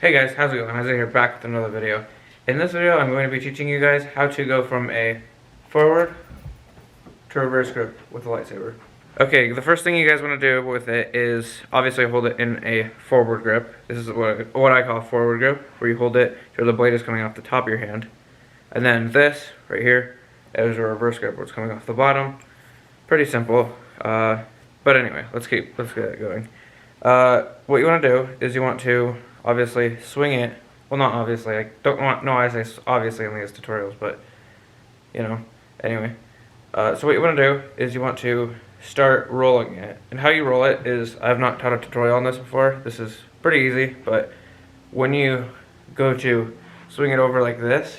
Hey guys, how's it going? Isaiah here, back with another video. In this video, I'm going to be teaching you guys how to go from a forward to reverse grip with a lightsaber. Okay, the first thing you guys want to do with it is obviously hold it in a forward grip. This is what I call forward grip, where you hold it so the blade is coming off the top of your hand. And then this, right here, is a reverse grip where it's coming off the bottom. Pretty simple. But anyway, let's get it going. What you want to do is you want to obviously swing it. Well, not obviously. I don't want. No, I say obviously in these tutorials, but you know. Anyway, so what you want to do is you want to start rolling it, and how you roll it is I have not taught a tutorial on this before. This is pretty easy, but when you go to swing it over like this,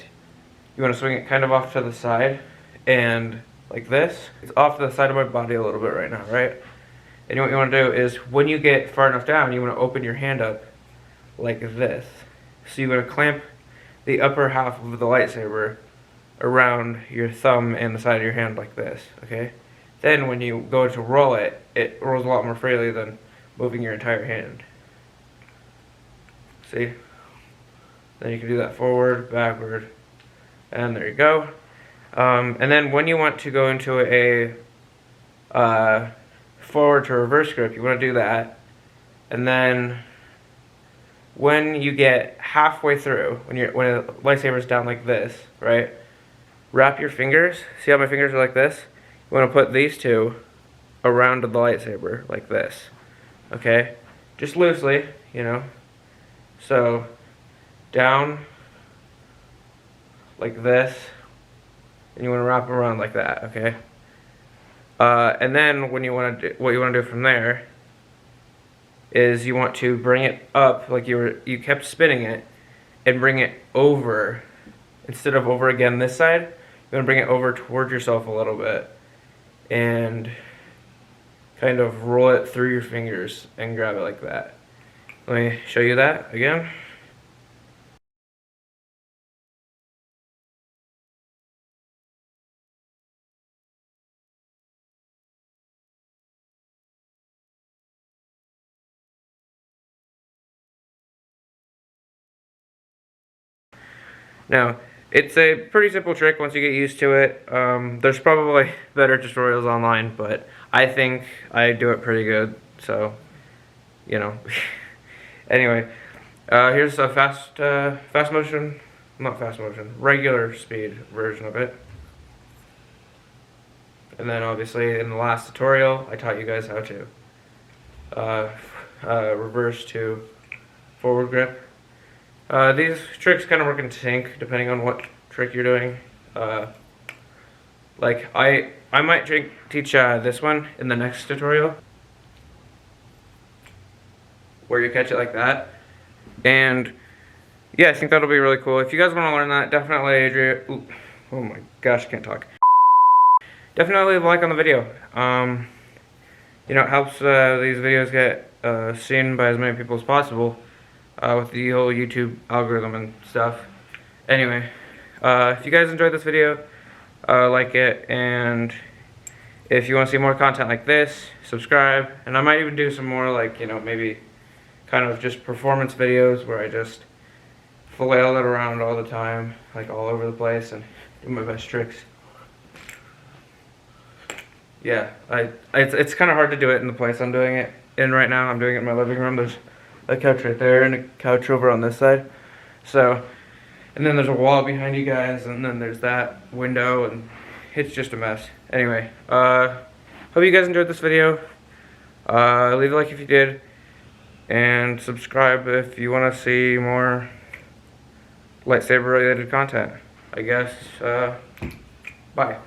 you want to swing it kind of off to the side, and like this. It's off to the side of my body a little bit right now, right? And what you want to do is when you get far enough down, you want to open your hand up like this. So you want to clamp the upper half of the lightsaber around your thumb and the side of your hand like this, okay? Then when you go to roll it, it rolls a lot more freely than moving your entire hand. See? Then you can do that forward, backward, and there you go. And then when you want to go into a forward to reverse grip, you want to do that. And then when you get halfway through, when a lightsaber's down like this, right? Wrap your fingers. See how my fingers are like this? You want to put these two around the lightsaber like this. Okay? Just loosely, you know. So down like this, and you want to wrap them around like that, okay? And then when you want to what you want to do from there is you want to bring it up like you kept spinning it, and bring it over instead of over again this side. You want to bring it over towards yourself a little bit and kind of roll it through your fingers and grab it like that. Let me show you that again. Now, it's a pretty simple trick once you get used to it. There's probably better tutorials online, but I think I do it pretty good, so, you know. Anyway, here's a regular speed version of it. And then obviously in the last tutorial, I taught you guys how to reverse to forward grip. These tricks kind of work in sync depending on what trick you're doing. Like I might teach this one in the next tutorial, where you catch it like that. And yeah, I think that'll be really cool. If you guys want to learn that, definitely oh my gosh, I can't talk. Definitely leave a like on the video. You know, it helps these videos get seen by as many people as possible. With the whole YouTube algorithm and stuff. Anyway, if you guys enjoyed this video, like it, and if you want to see more content like this, subscribe. And I might even do some more, like, you know, maybe kind of just performance videos where I just flail it around all the time, like all over the place, and do my best tricks. Yeah, it's kind of hard to do it in the place I'm doing it in right now. I'm doing it in my living room. There's a couch right there and a couch over on this side. So, and then there's a wall behind you guys, and then there's that window, and it's just a mess. Anyway, hope you guys enjoyed this video. Leave a like if you did, and subscribe if you want to see more lightsaber related content. I guess, bye.